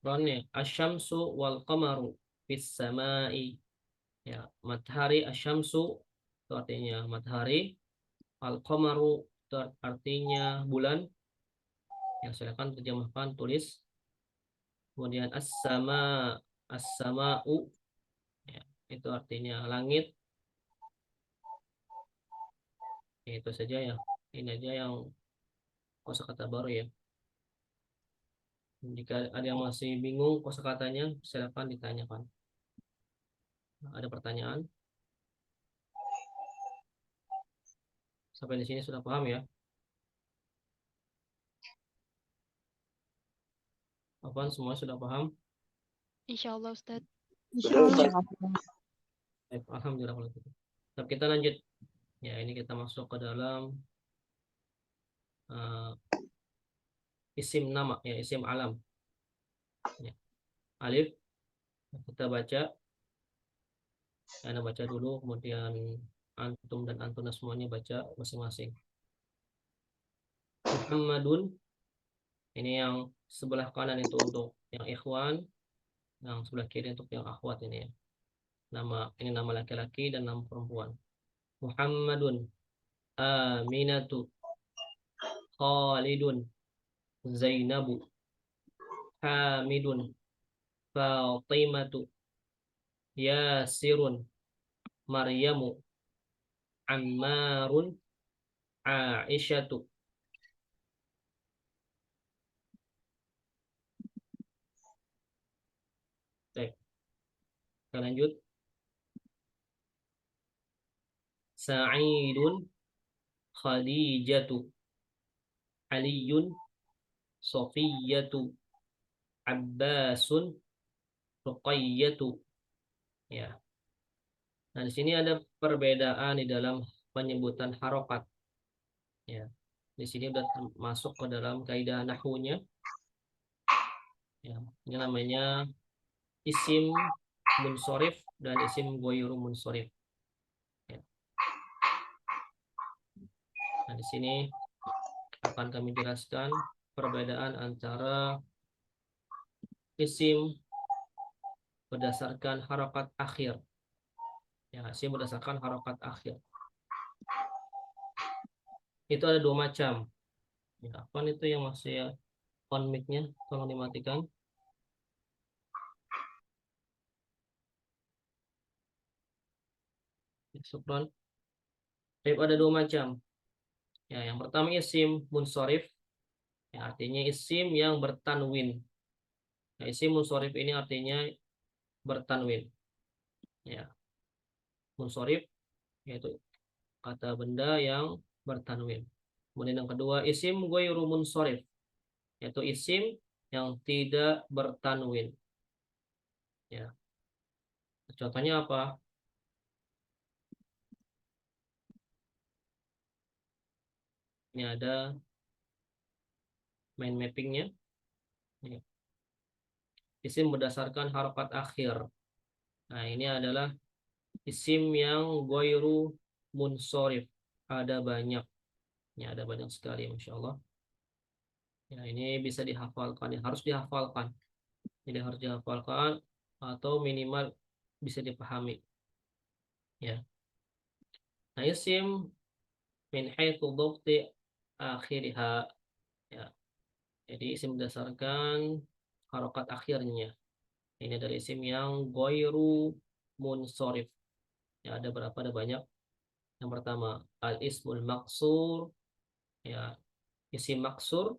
Ronnya asyamsu wal qamaru fis samai. Ya, matahari asyamsu itu artinya matahari, al qamaru itu artinya bulan. Ya, silakan terjemahkan, tulis. Kemudian as-sama'u, ya, itu artinya langit. Ya, itu saja ya. Ini aja yang kosakata baru ya. Jika ada yang masih bingung kosakatanya, silakan ditanyakan. Ada pertanyaan? Sampai di sini sudah paham ya? Apaan, semua sudah paham? Insya Allah Ustadz. Alhamdulillah kalau gitu. Tapi kita lanjut. Ya, ini kita masuk ke dalam isim nama, ya, isim alam. Ya. Alif, kita baca. Anda baca dulu, kemudian antum dan antuna semuanya baca masing-masing. Muhammadun, ini yang sebelah kanan itu untuk yang ikhwan, yang sebelah kiri untuk yang akhwat ini ya. Ini nama laki-laki dan nama perempuan. Muhammadun, Aminatu, Khalidun, Zainabu, Hamidun, Fatimatu, Yasirun, Maryamu, Ammarun, Aisyatu. Baik. Kita lanjut. Sa'idun, Khadijatu, Aliyun, Sofiyatu, Abbasun, Ruqayyatu. Ya. Nah, di sini ada perbedaan di dalam penyebutan harokat. Ya. Di sini sudah masuk ke dalam kaidah nahwunya. Ya. Ini namanya isim munsorif dan isim ghairu munsorif. Ya. Nah, di sini akan kami jelaskan perbedaan antara isim berdasarkan harokat akhir. Ya, isim berdasarkan harokat akhir. Itu ada dua macam. Ya, apa itu yang masih on mic-nya? Tolong dimatikan. Sukron. Ada dua macam. Ya, yang pertama isim munsorif, ya, artinya isim yang bertanwin. Nah, isim munsorif ini artinya bertanwin. Ya, munsorif yaitu kata benda yang bertanwin. Kemudian yang kedua, isim ghairu munsharif, yaitu isim yang tidak bertanwin. Ya. Contohnya apa? Ini ada mind mappingnya. Ya. Isim berdasarkan harokat akhir. Nah, ini adalah isim yang ghairu munsharif. Ada banyak. Ya, ada banyak sekali, Masya Allah. Ya, ini bisa dihafalkan, ya, harus dihafalkan. Jadi harus dihafalkan atau minimal bisa dipahami. Ya. Nah, isim min haitsu dhabti akhiriha. Ya. Jadi isim berdasarkan harokat akhirnya. Ini dari isim yang ghairu munsharif. Ya, ada berapa? Ada banyak. Yang pertama, al-ismul maksur. Ya, isim maksur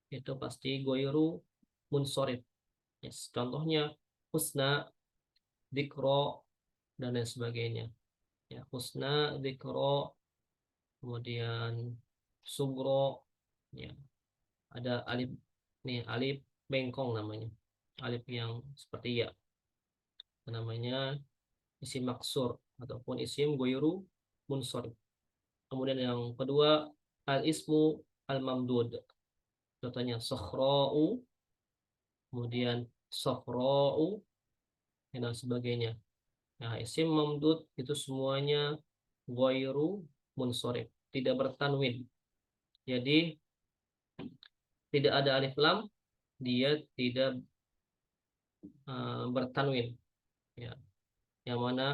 itu pasti ghairu munsharif. Yes. Contohnya husna, dzikra, dan lain sebagainya. Ya, husna, dzikra, kemudian sugro, ya. Ada alif nih, alif bengkong namanya. Alif yang seperti ya. Namanya isim maksur ataupun isim ghairu munsharif. Kemudian yang kedua, al-ismu al-mamdud. Contohnya sokhra'u, kemudian sofra'u, dan sebagainya. Nah, isim mamdud itu semuanya ghairu munsharif, tidak bertanwin. Jadi tidak ada alif lam, dia tidak bertanwin. Ya. Yang mana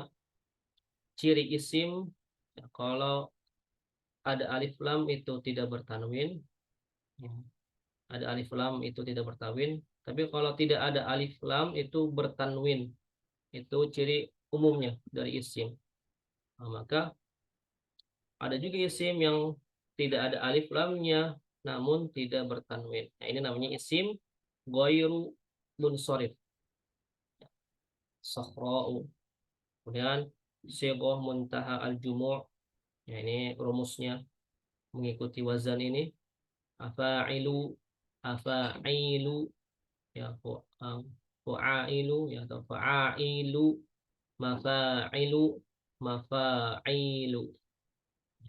ciri isim, ya, kalau ada alif lam itu tidak bertanwin. Ya. Ada alif lam itu tidak bertanwin. Tapi kalau tidak ada alif lam itu bertanwin. Itu ciri umumnya dari isim. Nah, maka ada juga isim yang tidak ada alif lamnya namun tidak bertanwin. Nah, ini namanya isim ghairu munsharif. Sakhra'u. Kemudian sighah muntaha al-jumu'. Ya, ini rumusnya mengikuti wazan ini. Afa'ilu, afa'ilu, ya, fu'ailu, ya, atau fa'ailu, mafa'ilu, mafa'ilu.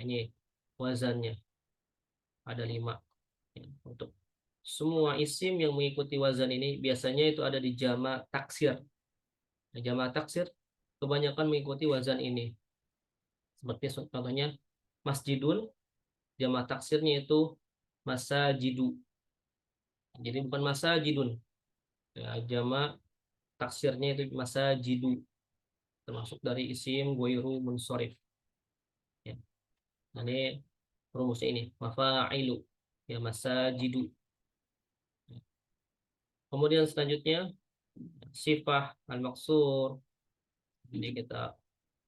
Ini wazannya ada 5. Ya, untuk semua isim yang mengikuti wazan ini biasanya itu ada di jama' taksir. Nah, jama' taksir kebanyakan mengikuti wazan ini. Seperti contohnya masjidun, jama' taksirnya itu masajidu. Jadi bukan masajidun. Ya, jama' taksirnya itu masajidu. Termasuk dari isim ghairu munsharif. Ya. Nah, ini rumusnya ini, mafa'ilu, ya, masajidu. Kemudian selanjutnya sifah al-maksur. Jadi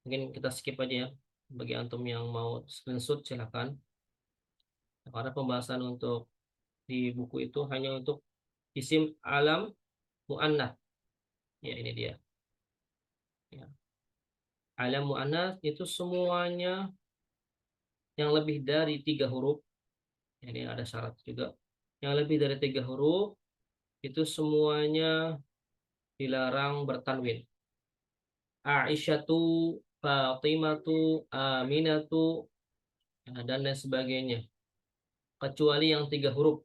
mungkin kita skip aja ya. Bagi antum yang mau screenshot silakan. Karena pembahasan untuk di buku itu hanya untuk isim alam mu'annath. Ya, ini dia. Ya. Alam mu'annath itu semuanya yang lebih dari 3 huruf. Ini ada syarat juga. Yang lebih dari 3 huruf itu semuanya dilarang bertanwin. Aisyatu, Fatimatu, Aminatu, dan lain sebagainya. Kecuali yang 3 huruf.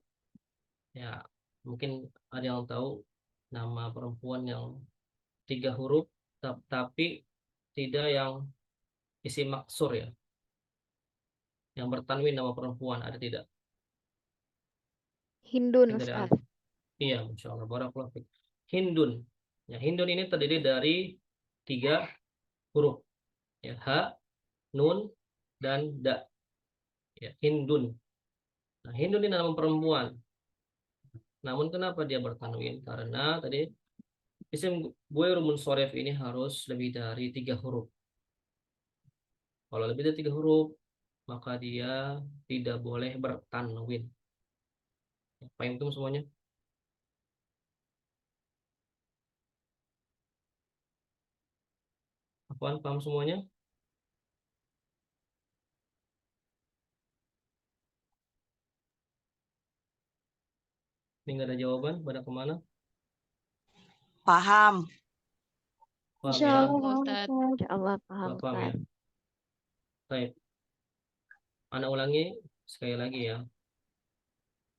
Ya, mungkin ada yang tahu nama perempuan yang 3 huruf, tapi tidak yang isim maksur ya. Yang bertanwin nama perempuan ada tidak? Hindun, Dari Ustaz. Iya, Masya Allah. Barakallahu fiik. Hindun. Ya, Hindun ini terdiri dari 3 huruf. Ya, ha, nun, dan da. Ya, Hindun. Nah, Hindun ini nama perempuan. Namun kenapa dia bertanwin? Karena tadi isim ghairu munsharif ini harus lebih dari 3 huruf. Kalau lebih dari 3 huruf, maka dia tidak boleh bertanwin. Paham itu semuanya? Apaan, paham semuanya? Ini nggak ada jawaban, pada kemana? Paham. Paham Insya ya? Allah, Ustadz. Ustaz. Insya Allah paham, Nggak paham ya? Ustaz. Baik. Anak ulangi sekali lagi ya.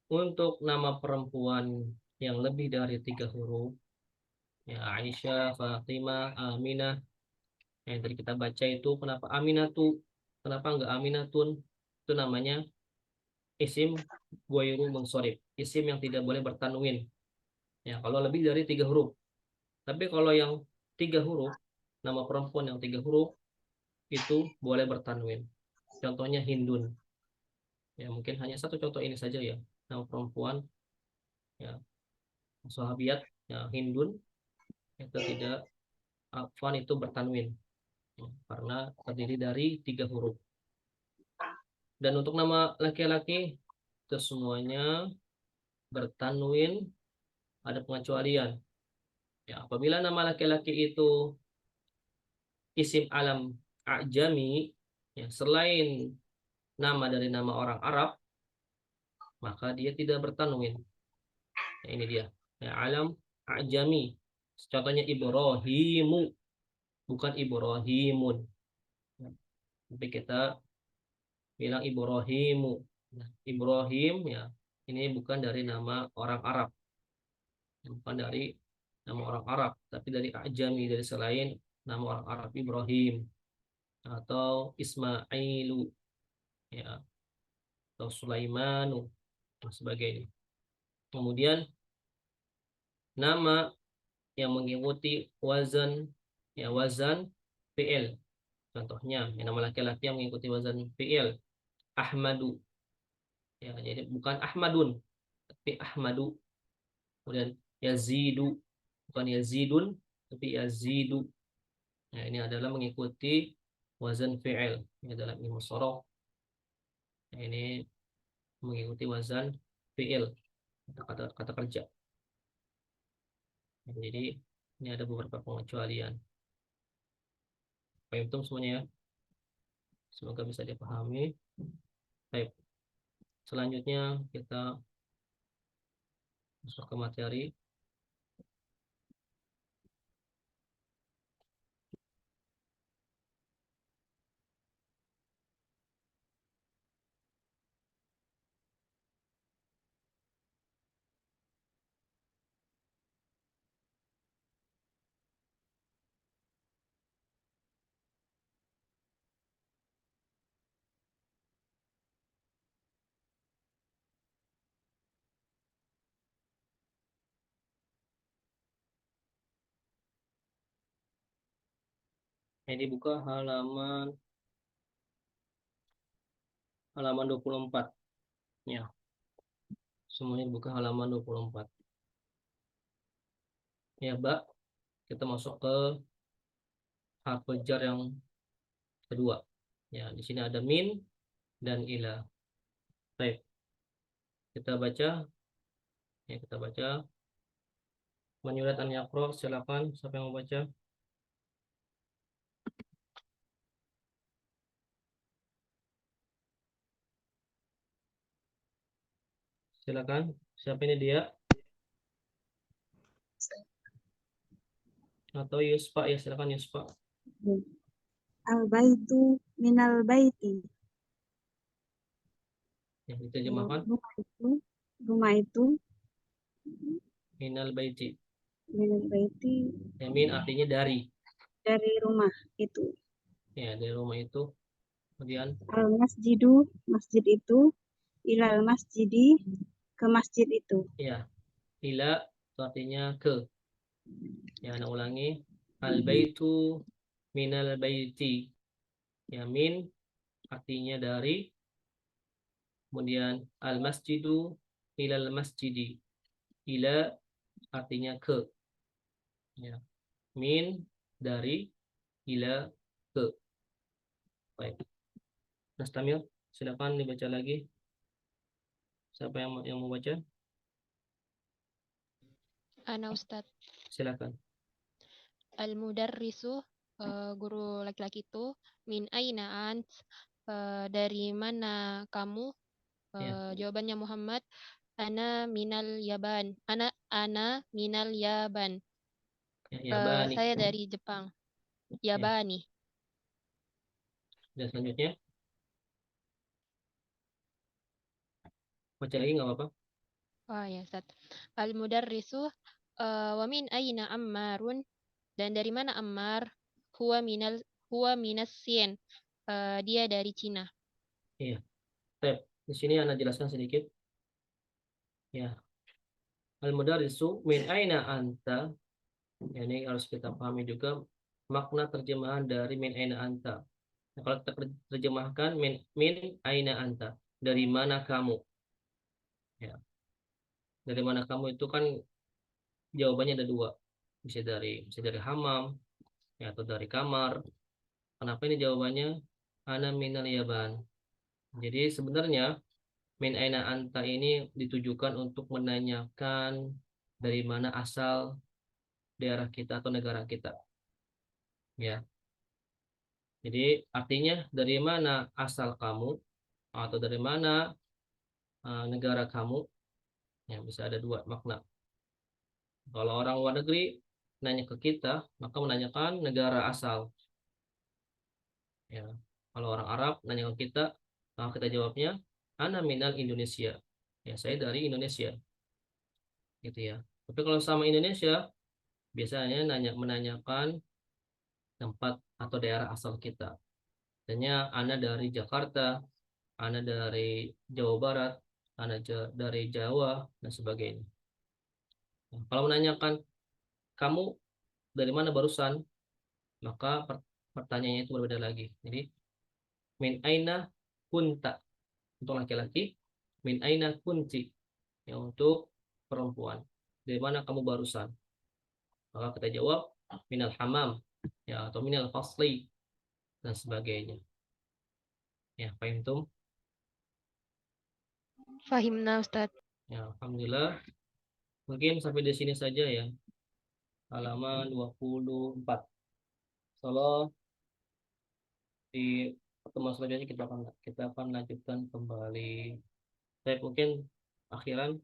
Untuk nama perempuan yang lebih dari 3 huruf, ya Aisyah, Fatimah, Aminah, yang tadi kita baca itu, kenapa Aminatu, kenapa enggak Aminatun? Itu namanya isim ghairu munsharif, isim yang tidak boleh bertanwin. Ya, kalau lebih dari 3 huruf. Tapi kalau yang 3 huruf, nama perempuan yang 3 huruf itu boleh bertanwin. Contohnya Hindun. Ya, mungkin hanya satu contoh ini saja ya. Nama perempuan ya sahabiat ya Hindun itu tidak afwan itu bertanwin ya, karena terdiri dari 3 huruf. Dan untuk nama laki-laki itu semuanya bertanwin, ada pengecualian. Ya, apabila nama laki-laki itu isim alam ajami ya, selain nama dari nama orang Arab, maka dia tidak bertanwin. Ya, ini dia. Ya, alam ajami. Contohnya Ibrahimu, bukan Ibrahimun. Ya, tapi kita bilang Ibrahimu. Nah, Ibrahim ya, ini bukan dari nama orang Arab. Bukan dari nama orang Arab, tapi dari ajami, dari selain nama orang Arab. Ibrahim atau Ismailu ya, atau Sulaimanu dan sebagainya. Kemudian nama yang mengikuti wazan ya, wazan fi'il. Contohnya ya, nama laki-laki yang mengikuti wazan fi'il Ahmadu ya, jadi bukan Ahmadun tapi Ahmadu. Kemudian Yazidu, bukan Yazidun tapi Yazidu. Nah, ini adalah mengikuti wazan fi'il. Ini adalah ilmu sorof. Nah, ini mengikuti wazan fi'il, kata kerja. Nah, jadi ini ada beberapa pengecualian. Paham itu semuanya ya? Semoga bisa dipahami. Baik. Selanjutnya kita masuk ke materi. Ini buka halaman 24. Ya. Semuanya buka halaman 24. Ya, Mbak. Kita masuk ke harf jar yang kedua. Ya, di sini ada min dan ila. Baik. Kita baca. Ya, kita baca. Menyurat an yaqra, silakan siapa yang mau baca? Silakan. Siapa ini dia? Atau Yusfa ya, silakan Yusfa. Al-baitu minal baiti. Ya, diterjemahkan. Rumah itu Minal baiti. minal baiti, Ya, min artinya dari. dari rumah itu. Ya, dari rumah itu. Kemudian Al-masjidu, masjid itu. Ilal masjidi, ke masjid itu. ya, ila itu artinya ke. Ya, anak ulangi. Al baitu minal baiti. Ya, min artinya dari. Kemudian al masjidu ilal masjidi. Ila artinya ke. Ya, min dari, ila ke. Baik. Nastamil, silakan dibaca lagi. Siapa yang mau baca? Ana Ustadz. Silakan. Al-mudarrisu, guru laki-laki itu, min aina ant, dari mana kamu? Ya. Jawabannya Muhammad, Ana minal Yaban. Ana minal Yaban. Ya, Yabani. Saya dari Jepang. Yabani. Dan selanjutnya baca lagi nggak apa-apa. Oh ya, Ustaz. Al-mudarrisu wa min aina Ammarun, dan dari mana Ammar? Huwa minas Sin. Dia dari Cina. Iya. Baik, di sini Ana jelaskan sedikit. Ya. Al-mudarrisu min aina anta. Ini harus kita pahami juga makna terjemahan dari min aina anta. Nah, kalau kita terjemahkan min aina anta, dari mana kamu? Ya. Dari mana kamu itu kan jawabannya ada dua. Bisa dari hamam, ya, atau dari kamar. Kenapa ini jawabannya ana minal Yaban? Jadi sebenarnya min aina anta ini ditujukan untuk menanyakan dari mana asal daerah kita atau negara kita. Ya. Jadi artinya dari mana asal kamu atau dari mana negara kamu? Ya, bisa ada dua makna. Kalau orang luar negeri nanya ke kita, maka menanyakan negara asal. Ya. Kalau orang Arab nanya ke kita, maka kita jawabnya ana minal Indonesia. Ya, saya dari Indonesia. Gitu ya. Tapi kalau sama Indonesia, biasanya menanyakan tempat atau daerah asal kita. Misalnya ana dari Jakarta, ana dari Jawa Barat, ana dari Jawa, dan sebagainya. Nah, kalau menanyakan kamu dari mana barusan, maka pertanyaannya itu berbeda lagi. Jadi min aina kunta untuk laki-laki, min aina kunti ya untuk perempuan. Dari mana kamu barusan? Maka kita jawab minal hamam ya atau minal fasli dan sebagainya. Ya, paham tuh? Fahimna, Ustaz. Ya, alhamdulillah. Mungkin sampai di sini saja ya. Halaman 24. Insyaallah di pertemuan selanjutnya kita akan lanjutkan kembali. Saya mungkin akhiran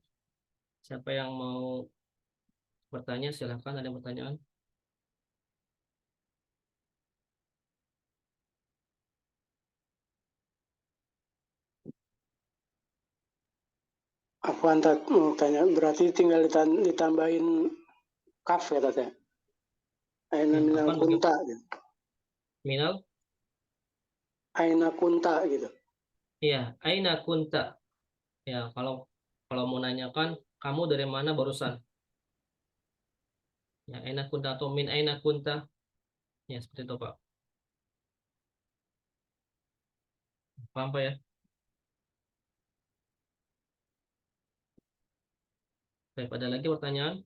siapa yang mau bertanya silahkan, ada pertanyaan. Aku antar mau tanya, berarti tinggal ditambahin kaf ya Tata? Aina minal Apaan kunta gitu. Minal? Aina kunta gitu. Iya, aina kunta. Ya, kalau mau nanyakan kamu dari mana barusan? Ya, aina kunta atau min aina kunta? Ya, seperti itu, Pak. Paham, Pak ya? Baik, ada lagi pertanyaan?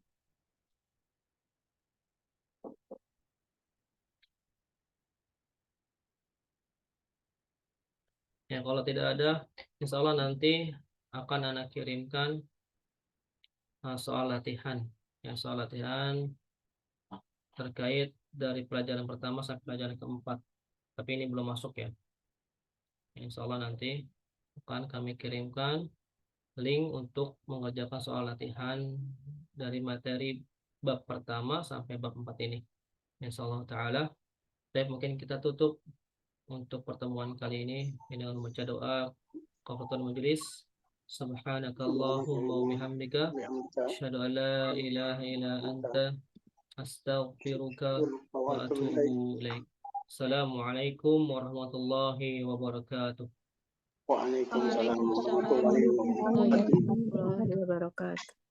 Ya, kalau tidak ada, insya Allah nanti akan Anak kirimkan soal latihan. Ya, soal latihan terkait dari pelajaran pertama sampai pelajaran keempat. Tapi ini belum masuk ya. Insya Allah nanti akan kami kirimkan link untuk mengerjakan soal latihan dari materi bab pertama sampai bab 4 ini. Insya Allah Ta'ala. Baik, mungkin kita tutup untuk pertemuan kali ini dengan membaca doa qafatan majelis. Subhanakallahumma wa bihamdika asyhadu an la ilaha illa anta astaghfiruka wa atubu ilaik. Assalamualaikum warahmatullahi wabarakatuh. Waalaikumsalam Waalaikumsalam warahmatullahi wabarakatuh.